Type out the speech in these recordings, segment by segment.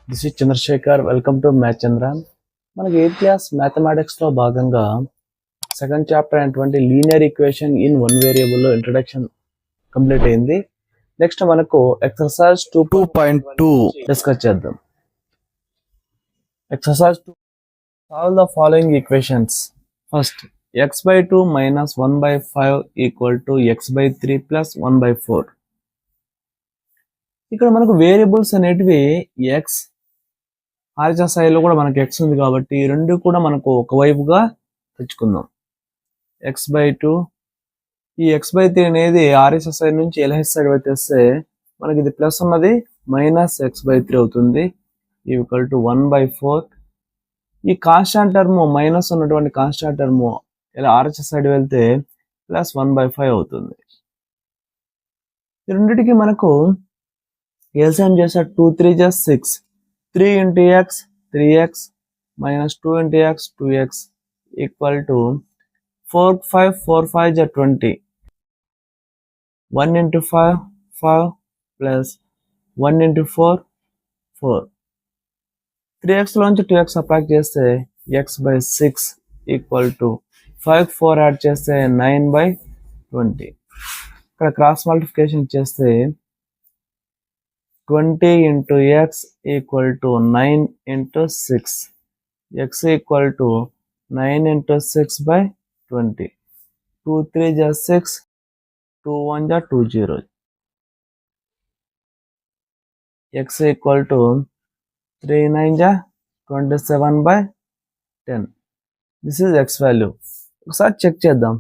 This is Chandrashekar. Welcome to math Chandra. మనకి 8th class మ్యాథమెటిక్స్లో భాగంగా సెకండ్ చాప్టర్ అయినటువంటి లీనియర్ ఈక్వేషన్ ఇన్ వన్ వేరియబుల్లో ఇంట్రడక్షన్ కంప్లీట్ అయింది. నెక్స్ట్ మనకు ఎక్సర్సైజ్ 2.2 డిస్కస్ చేద్దాం. Exercise 2, solve the following equations. First, x/2 minus 1/5 equal to x/3 plus 1/4. ఇక్కడ మనకు వేరియబుల్స్ అనేటివి ఎక్స్, ఆర్హెచ్ఎస్ఐలో కూడా మనకి ఎక్స్ ఉంది కాబట్టి ఈ రెండు కూడా మనకు ఒకవైపుగా తెచ్చుకుందాం. x/2, ఈ x/3 అనేది ఆర్హెచ్ఎస్ఐ నుంచి ఎల్హెచ్ సైడ్ వచ్చేస్తే మనకి ఇది ప్లస్ ఉన్నది మైనస్ x/3 అవుతుంది, ఈక్వల్ టు 1/4. ఈ కాన్స్టాంట్ టర్మ్ మైనస్ ఉన్నటువంటి కాన్స్టాంట్ టర్మ్ ఇలా ఆర్హెచ్ఎస్ సైడ్ వెళ్తే ప్లస్ 1/5 అవుతుంది. ఈ రెండింటికి మనకు ఎల్సిఎం చేస్తే 2 3 జా 6, 3 into x 3x minus 2 into x 2x equal to 4 5 4 5 జా 20, 1 into 5 5 plus 1 into 4 4. 3x లోంచి 2x సబ్ట్రాక్ట్ చేస్తే x/6 ఈక్వల్ టు 5 4 యాడ్ చేస్తే 9/20. ఇక్కడ క్రాస్ మల్టిప్లికేషన్ చేస్తే 20 into x equal to 9 into 6. x equal to 9 into 6/20. 2 3 ja 6, 2 1 ja 2 0. x equal to 3 9 ja 27/10. This is x value. ఒకసారి check చేద్దాం.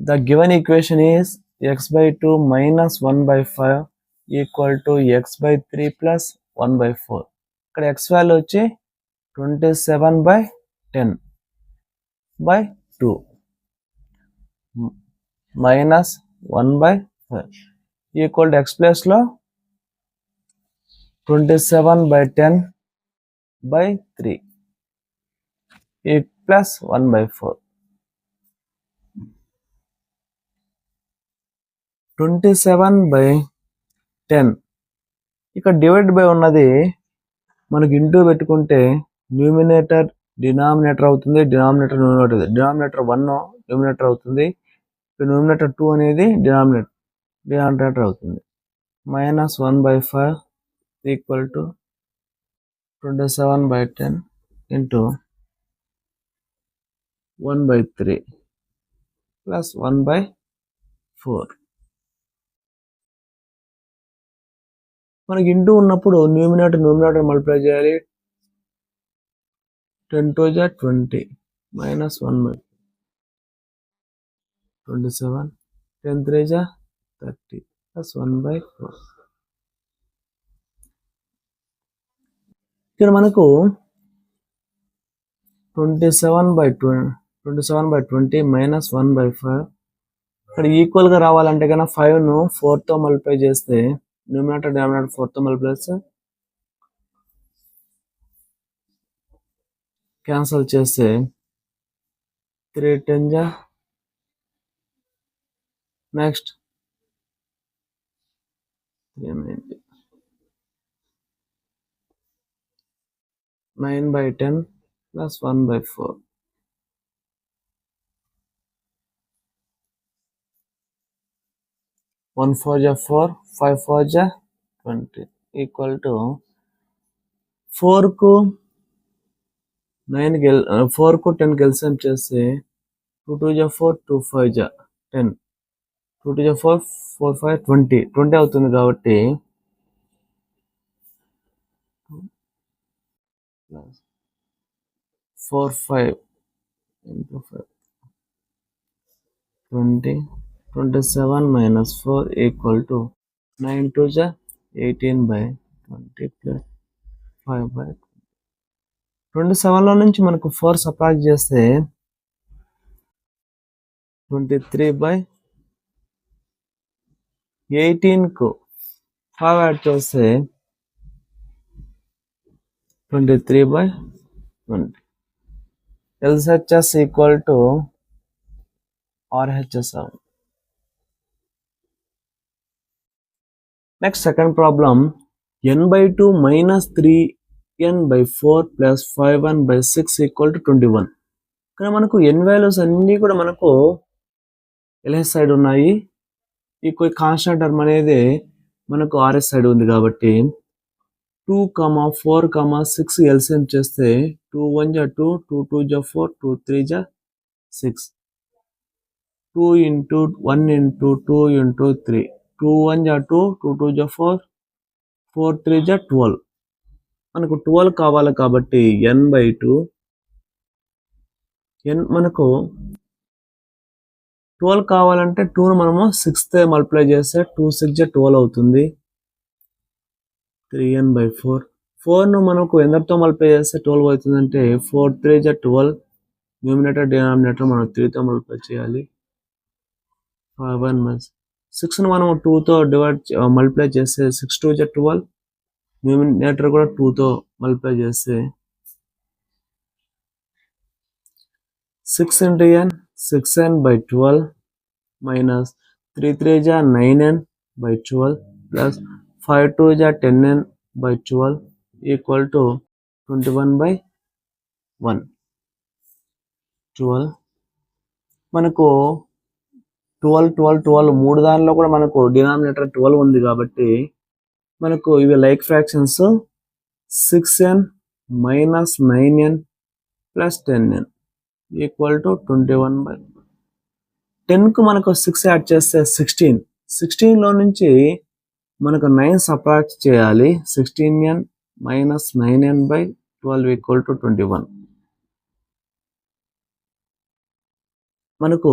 The given equation is x/2 minus 1/5 equal to x/3 plus 1/4. ఇక్కడ x value వచ్చి 27/10/2 minus 1/5 equal to x ప్లేస్లో 27/10/3 plus 1/4. 27/10 ఇక్కడ divide by ఉన్నది మనకి into పెట్టుకుంటే numerator denominator అవుతుంది, డినామినేటర్ న్యూమినేటర్, డినామినేటర్ 1 న్యూమినేటర్ అవుతుంది, న్యూమినేటర్ 2 అనేది డినామినేటర్ అవుతుంది. Minus 1/5 equal to 27/10 into 1/3 plus 1/4. మనకి ఇంటూ ఉన్నప్పుడు న్యూమినేటర్ మల్టిప్లై చేయాలి. 10 2 జా 20 మైనస్ 1/27, 10 3 జా 30 ప్లస్ 1/4. ఇక్కడ మనకు 27/20 మైనస్ 1/5 ఇక్కడ ఈక్వల్గా రావాలంటే కన్నా 5ను 4తో మల్టిప్లై చేస్తే న్యూమినేటర్ డినామినేటర్ 4తో మల్టిప్లై చేస్తే క్యాన్సల్ చేస్తే 3 10 జా నెక్స్ట్ 9/10 ప్లస్ 1/4. 1 4 జా 4, 5 4 జా 20 ఈక్వల్ టు 4కు 10 ఎల్సిఎం చేస్తే 2 2 జా 4, 2 5 జా 10, 2 2 జా 4, 4 5 20 అవుతుంది కాబట్టి 4 5 into 5 20, 27 minus 4 equal to 9 2 ja 18/20 plus 5/20. 27లో నుంచి మనకు 4 సబ్ట్రాక్ట్ చేస్తే 23/18కు 5 యాడ్ చేస్తే 23/20. LHS equal to RHS. Next second problem n/2 minus 3n/4 plus 5n/6 equal to 21. ఇక్కడ మనకు n వాల్యూస్ అన్నీ కూడా మనకు LHS సైడ్ ఉన్నాయి. ఈ కాన్స్టెంట్ టర్మ్ అనేది మనకు RS సైడ్ ఉంది కాబట్టి 2, 4, 6 ఎల్సిఎం చేస్తే 2 1 జా 2, 2 2 జా 4, 2 3 జా 6. 2 into 1 into 2 into 3. 2 1 జా 2, 2 2 జా 4, 4 3 జా 12. మనకు 12 కావాలి కాబట్టి n/2 మనకు 12 కావాలంటే 2ను మనము 6తో మల్టిప్లై చేస్తే 2 6 జా 12 అవుతుంది. 3n/4. 4ను మనకు ఎందరితో మల్టిప్లై చేస్తే 12 అవుతుందంటే 4 3 జా 12. న్యూమినేటర్ డినామినేటర్ మనం 3తో మల్టిప్లై చేయాలి. 6ను మనం 2తో మల్టిప్లై చేస్తే 6 2 జా 12. న్యూమినేటర్ కూడా 2తో మల్టిప్లై చేస్తే 6 into n 6n/12 minus 3 3 జా 9n/12 plus 5 2 జా 10n/12 equal to 21/1. 12 మనకు 12 12 12 మూడు దానిలో కూడా మనకు డినామినేటర్ 12 ఉంది కాబట్టి మనకు ఇవి like fractions 6n minus 9n plus 10n equal to 21/10. 10కు మనకు 6 యాడ్ చేస్తే 16. 16లో నుంచి మనకు 9 సబ్ట్రాక్ట్ చేయాలి. 16n minus 9n/12 equal to 21. మనకు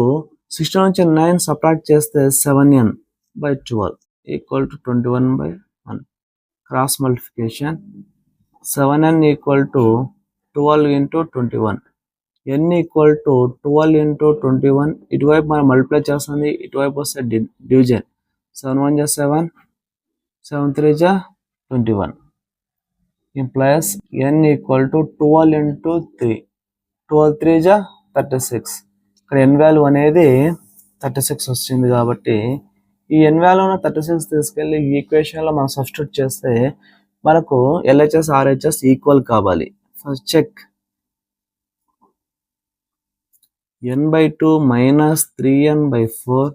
16 నుంచి 9 సబ్ట్రాక్ట్ చేస్తే 7n/12 equal to 21/1. Cross multiplication 7n equal to 12 into 21. n equal to 12 into 21. ఇటువైపు మనం మల్టిప్లై చేస్తుంది, ఇటువైపు వస్తే డివిజన్. 7 1 జా 7, 7 3 జా 21. Implies n equal to 12 into 3. 12 3 జా 36. ఇక్కడ n వాల్యూ అనేది 36 వచ్చింది కాబట్టి ఈ n వాల్యూను 36 తీసుకెళ్ళి ఈ ఈక్వేషన్లో మనం సబ్స్టిట్యూట్ చేస్తే మనకు LHS RHS ఈక్వల్ కావాలి. First check n/2 minus 3n/4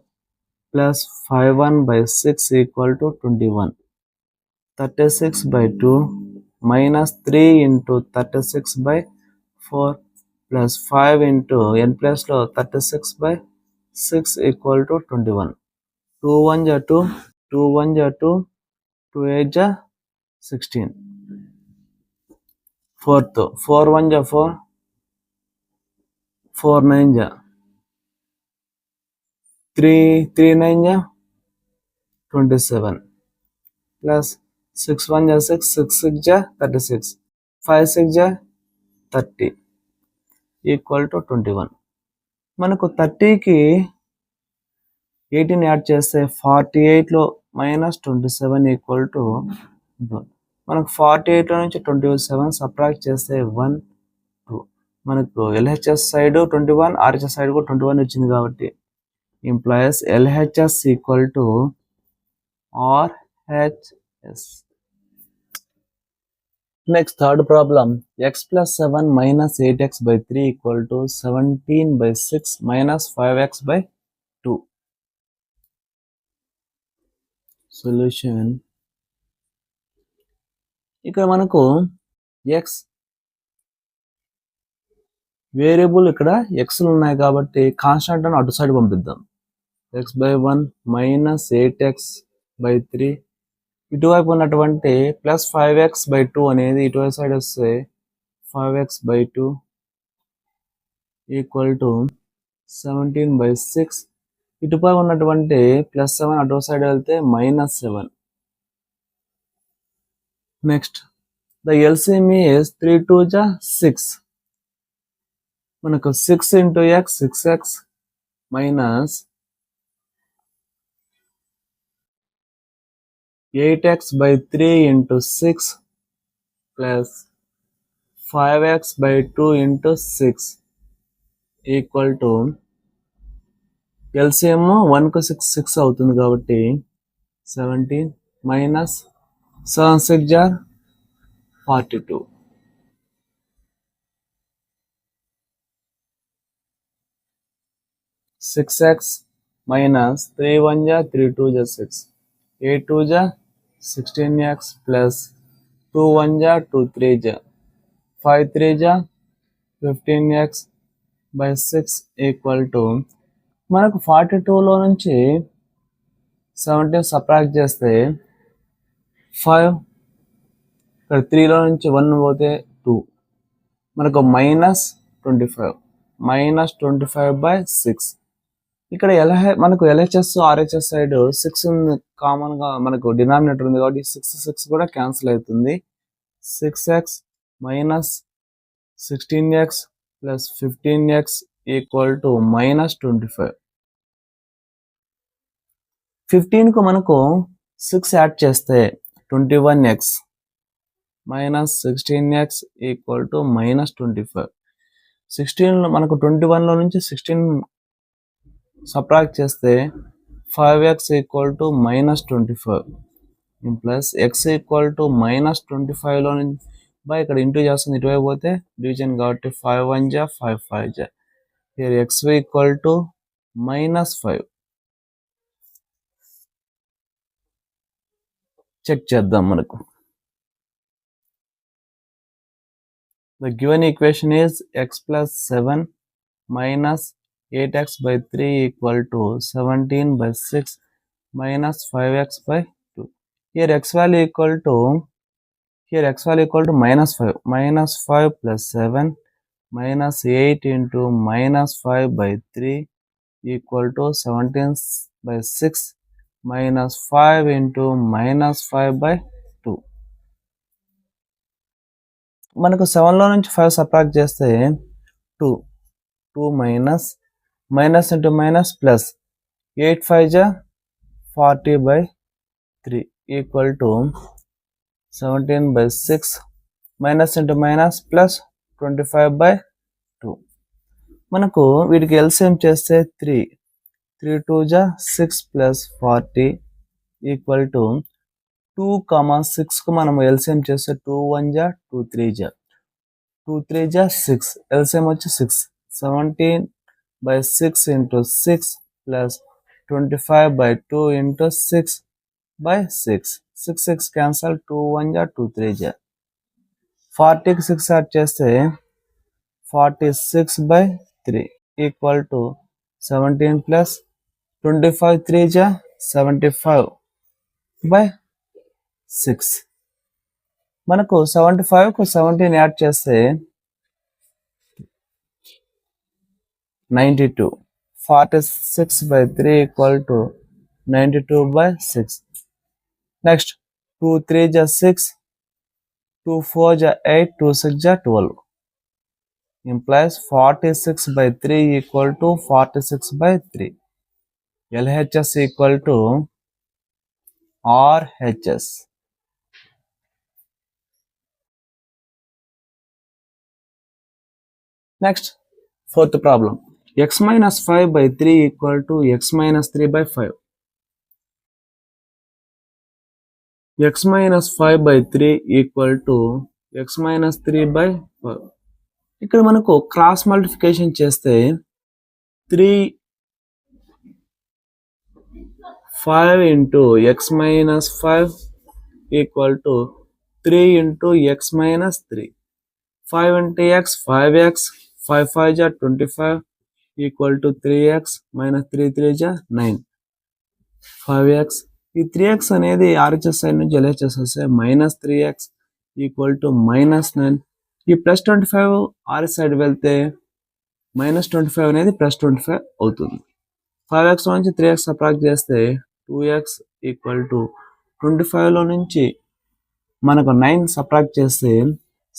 plus 5n/6 equal to 21. 36/2 minus 3 into 36/4 plus 5 into n plus లో 36/6 equal to 21. 2 1 జా 2, 2 1 జా 2, 2 8 జా 16. 4తో 4 1 జా 4, 4 9 జా 3 3 9 జా 27 plus 6 1 జా 6, 6 6 జా 36, 5 6 జా 30 ఈక్వల్ టు 21. మనకు 30కి 18 యాడ్ చేస్తే 48లో మైనస్ 27 ఈక్వల్ టు 1. మనకు 48లో నుంచి 27 సబ్ట్రాక్ట్ చేస్తే 1 2. మనకు LHS సైడ్ 21, RHS సైడ్ కూడా 21 వచ్చింది కాబట్టి implies LHS equal to RHS. Next third problem x plus 7 minus 8x/3 equal to 17/6 minus 5x/2. Solution ఇక్కడ మనకు x వేరియబుల్ ఇక్కడ xలు ఉన్నాయి కాబట్టి కాన్స్టెంట్ అని అటు సైడ్ పంపిద్దాం. x/1 minus 8x/3 ఇటువైపు ఉన్నటువంటి ప్లస్ 5x/2 అనేది ఇటువైపు సైడ్ వస్తే 5x/2 ఈక్వల్ టు 17/6. ఇటుపై ఉన్నటువంటి ప్లస్ 7 అటు సైడ్ వెళ్తే -7. నెక్స్ట్ ద LCM is 3 2 జా 6. మనకు 6 into x 6x minus 8x/3 into 6 plus 5x/2 into 6 equal to LCM 1కు 6 6 అవుతుంది కాబట్టి 17 minus 7 6 are 42. 6x minus 3 1 ja 3 2 ja 6. 8 2 ja 16x plus 2 1 ja 2 3 ja 5 3 ja 15x by 6 equal to మనకు 42లో నుంచి 17 subtract చేస్తే 5, ఇక్కడ 3లో నుంచి 1 పోతే 2, మనకు -25 ఇక్కడ మనకు LHS RHS సైడ్ 6 ఉంది, కామన్ గా మనకు డినామినేటర్ ఉంది కాబట్టి 6 కూడా క్యాన్సిల్ అవుతుంది. 6x minus 16x plus 15x equal to -25. 15 కు మనకు 6 యాడ్ చేస్తే 21x minus 16x equal to -25. 16 మనకు 21లో నుంచి 16 సబ్ట్రాక్ట్ చేస్తే 5x equal to -25 plus x equal to -25లో నుంచి బై ఇక్కడ ఇంటూ చేస్తుంది, ఇటువైపు పోతే డివిజన్ కాబట్టి 5 1 జా 5 5 జా. Here x equal to -5. Check చేద్దాం. మనకు the given equation is x plus 7 minus 8x by 3 equal to 17 by 6 minus 5x by 2. Here x value equal to -5. -5 plus 7 minus 8 into -5 by 3 equal to 17 by 6 minus 5 into -5 by 2. మనకు 7లో నుంచి 5 subtract చేస్తే 2 minus into minus plus 8 5 జా 40 by 3 equal to 17 by 6 minus into minus plus 25 by 2. మనకు వీటికి LCM చేస్తే 3 2 జా 6 plus 40 equal to 2, 6 కు మనం ఎల్సిఎం చేస్తే 2 1 జా 2 3 జా 2 3 జా 6, ఎల్సిఎం వచ్చి 6. 17 by 6 into 6 plus 25 by 2 into 6 by 6. 6 cancel, 2 1 జా 2 3 జా. 40కి 6 యాడ్ చేస్తే 46 by 3 ఈక్వల్ టు 17 plus 25 3 జా 75 by 6. మనకు 75కు 17 యాడ్ చేస్తే 92. 46 by 3 equal to 92 by 6. Next 2 3 ja 6, 2 4 ja 8, 2 6 ja 12 implies 46 by 3 equal to 46 by 3. LHS equal to RHS. Next, fourth problem. X minus 5 by 3 equal to x minus 3 by 5. X minus 5 by 3 equal to x minus 3 by 5. ఇక్కడ మనకు cross multiplication చేస్తే 3 5 into x minus 5 equal to 3 into x minus 3. 5 into x 5x, 5 5 ja 25 equal to 3x minus 3 3 ja 9. 5x ఈ 3x అనేది RHS side నుంచి LHS వస్తే -3x equal to -9. ఈ +25 RHS side వెళ్తే -25 అనేది +25 అవుతుంది. 5x నుంచి 3x సబ్ట్రాక్ట్ చేస్తే 2x ఈక్వల్ టు 25లో నుంచి మనకు 9 సబ్ట్రాక్ట్ చేస్తే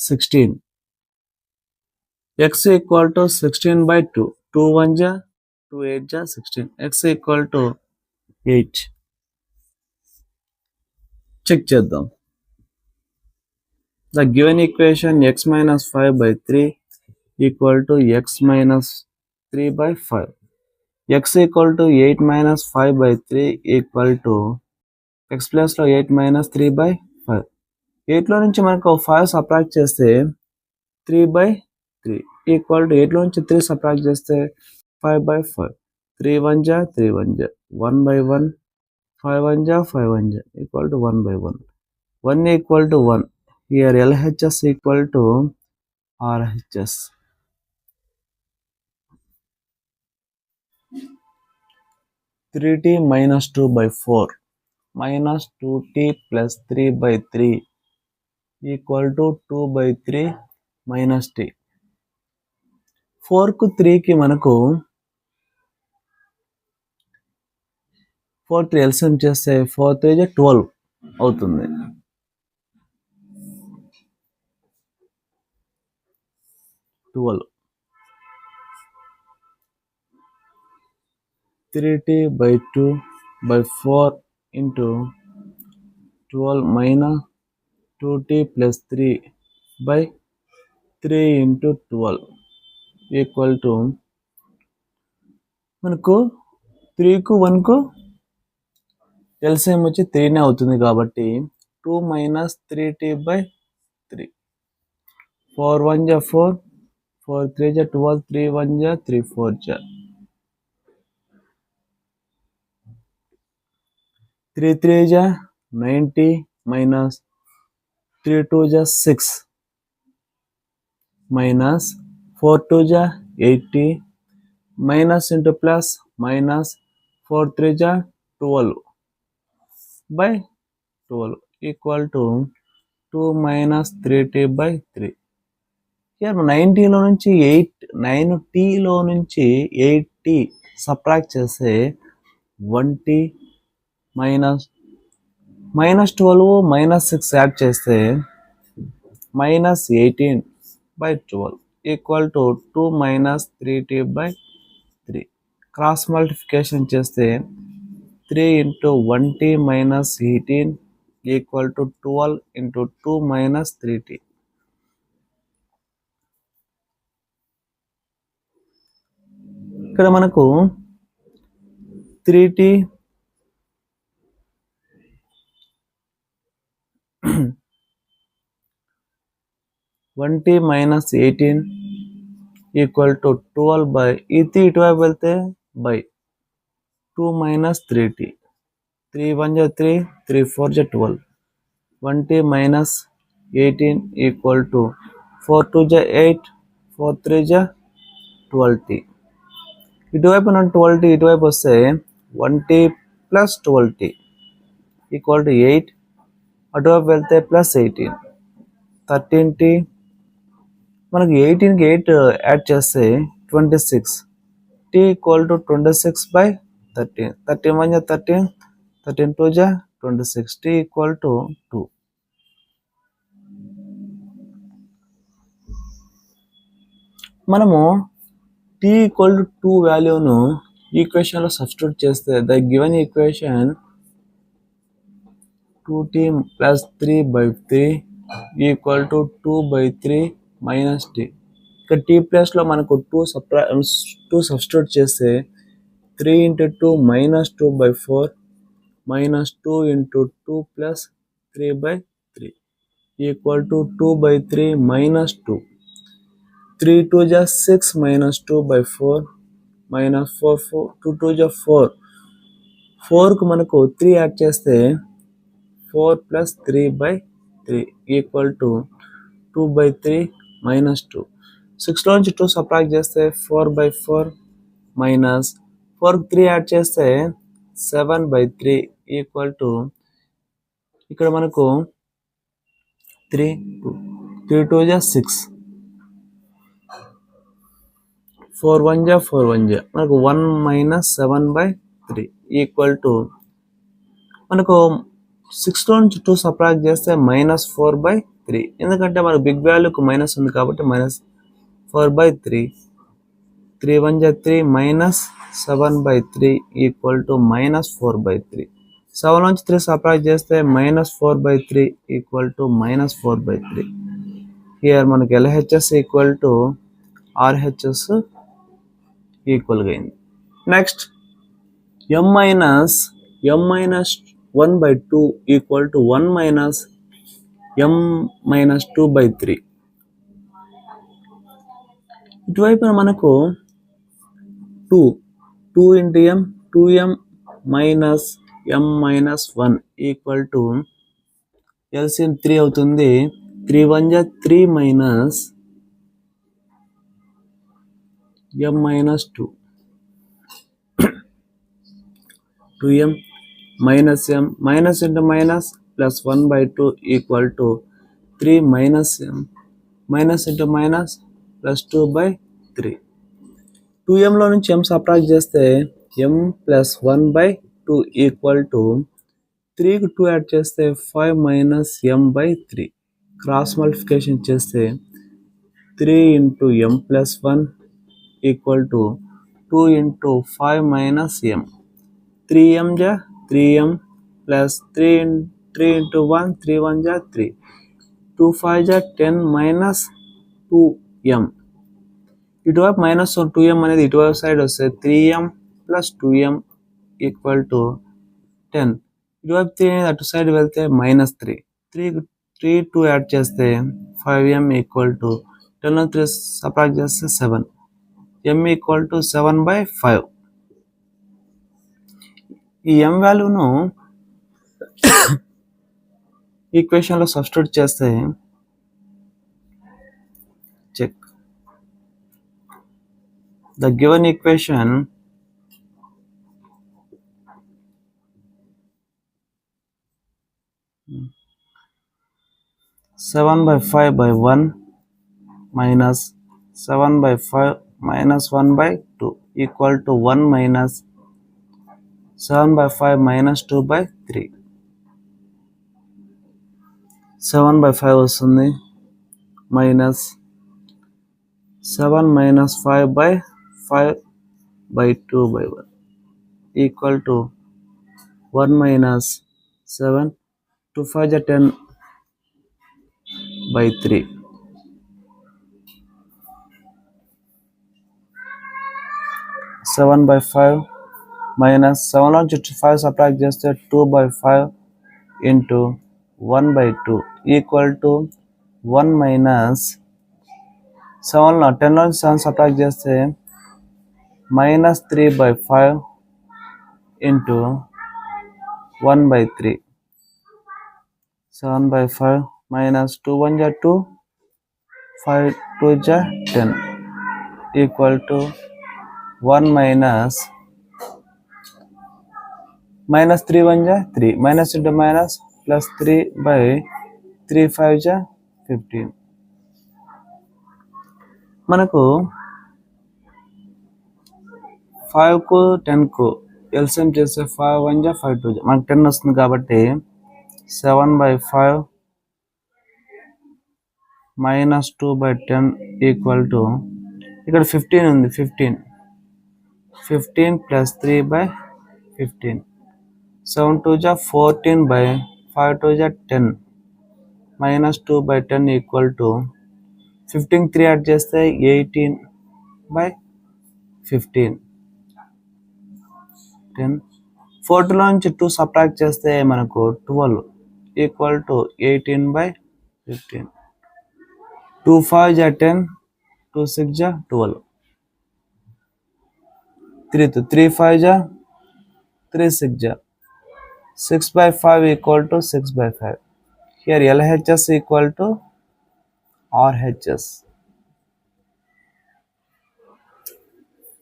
16. x equal to 16 by 2. 2 1 ja 2 8 ja 16. x equal to 8. Check చేద్దాం. The given equation x minus 5 by 3 equal to x minus 3 by 5. X equal to 8 minus 5 by 3 equal to X ప్లస్లో 8-3/5. 8లో నుంచి మనకు 5 subtract చేస్తే 3/3 equal to 8లో నుంచి 3 subtract చేస్తే 5/5. 3 1 జా 3 1 జా 1/1. 5 1 జా 5 1 జా equal to 1/1. 1 equal to 1. Here LHS equal to RHS. (3t minus 2/4) minus 2t plus 3/3 equal to 2/3 minus t. 4కు 3కి మనకు 4 3 LCM చేస్తే 4 3 12 అవుతుంది. 12. 3t/2/4 into 12 minus 2t plus 3/3 into 12 equal to మనకు 3కు 1కు LCM వచ్చి 3నే అవుతుంది కాబట్టి 2 minus 3t/3. 4 1 జా 4, 4 3 జా 12, 3 1 జా 3 4 జా 3 3 జా 90 minus 3 2 జా 6 minus 4 2 జా 80 minus into plus minus 4 3 జా 12/12 equal to 2 minus 3t/3. here 90లో నుంచి 9tలో నుంచి 8t సబ్ట్రాక్ట్ చేస్తే 1t -12 -6 యాడ్ చేస్తే -18/12 equal to 2 minus 3t/3. Cross multiplication చేస్తే 3 into 1t minus 18 equal to 12 into 2 minus 3t. ఇక్కడ మనకు 3t 1t minus 18 equal to 12 by ఈ 3 ఇటువైపు వెళ్తే by 2 minus 3t. 3 1 జా 3, 3 4 జా 12. 1t minus 18 equal to 4 2 జా 8, 4 3 జా 12t. ఇటువైపు నుండి 12t ఇటువైపు వస్తే 1t plus 12t equal to 8. అటువైపు వెళ్తే ప్లస్ 18, 13t. మనకు 18కి 8 యాడ్ చేస్తే 26. t equal to 26/13. 13 1 జా 13, 13 2 జా 26. t equal to 2. మనము t ఈక్వల్ టు 2 వాల్యూను ఈక్వేషన్లో సబ్స్టిట్యూట్ చేస్తే the given equation 2t plus 3/3 equal to 2/3 minus t. ఇక్కడ t ప్లస్లో మనకు 2 సబ్స్టిట్యూట్ చేస్తే 3 into 2 minus 2/4 minus 2 into 2 plus 3/3 equal to 2/3 minus 2. 3 2 జా 6 minus 2/4 minus 4 2 2 జా 4. 4కు మనకు 3 యాడ్ చేస్తే 4 plus 3/3 equal to 2/3 minus 2. 6లో నుంచి 2 సబ్ట్రాక్ట్ చేస్తే 4/4 minus 4కు 3 యాడ్ చేస్తే 7/3 ఈక్వల్ టు ఇక్కడ మనకు 3 2 జా 6, 4 1 జా 4 1 జా మనకు 1 minus 7/3 ఈక్వల్ టు మనకు 6లో నుంచి 2 సబ్ట్రాక్ట్ చేస్తే -4/3. ఎందుకంటే మనకు బిగ్ వాల్యూకు మైనస్ ఉంది కాబట్టి -4/3. 3 1 జా 3 minus 7/3 ఈక్వల్ టు -4/3. 7 నుంచి 3 సబ్ట్రాక్ట్ చేస్తే -4/3 ఈక్వల్ టు -4/3. హియర్ మనకు LHS ఈక్వల్ టు RHS ఈక్వల్గా అయింది. Next m minus 1/2 equal to 1 minus m minus 2/3. ఇటువైపున మనకు 2 into m 2m minus m minus 1 equal to LCM 3 అవుతుంది. 3 1 జా 3 minus m minus 2 2m minus m minus into minus plus 1/2 equal to 3 minus m minus into minus plus 2/3. 2mలో నుంచి m subtract చేస్తే m plus 1/2 equal to 3కి 2 add చేస్తే 5 minus m/3. Cross multiplication చేస్తే 3 into m plus 1 equal to 2 into 5 minus m. 3m జా 3m plus 3 into 1 3 1 జా 3 2 5 జా 10 minus 2m. ఇటువైపు minus 2m అనేది ఇటువైపు సైడ్ వస్తే 3m plus 2m equal to 10. ఇటువైపు 3 అనేది అటు సైడ్ వెళ్తే మైనస్ 3 2 యాడ్ చేస్తే 5m ఈక్వల్ టు 10 3 సబ్ట్రాక్ట్ చేస్తే 7 m ఈక్వల్ టు 7/5. ఈ m వాల్యూను ఈక్వేషన్లో సబ్స్టిట్యూట్ చేస్తే check the given equation (7/5/1 minus 7/5 minus 1/2 equal to 1 minus 7/5 minus 2/3. 7/5 వస్తుంది minus 7 minus 5/5/2/1 equal to 1 minus 7. 2 5 is 10/3. 7/5 minus 7 నుంచి 5 సబ్ట్రాక్ట్ చేస్తే 2/5 into 1/2 equal to 1 minus 7లో 10 నుంచి 7 subtract చేస్తే minus 3/5 into 1/3. 7/5 minus 2 1 ja 2 5 2 ja 10 equal to 1 minus 3 1 ja 3 minus into minus plus 3/3 5 ja 15. మనకు 5కు 10కు LCM చేస్తే 5 1 ja 5 2 ja మనకు 10 వస్తుంది కాబట్టి 7/5 minus 2/10 equal to ఇక్కడ 15 ఉంది 15 plus 3/15 7 2 ja 14/5 2 ja 10 minus 2/10 equal to 15 3 add చేస్తే 18/15 10 14లో నుంచి 2 సబ్ట్రాక్ట్ చేస్తే మనకు 12 equal to 18/15 2 5 ja 10 2 6 ja 12 3 5 ja 3 6 ja 6/5 equal to 6/5. Here LHS equal to RHS.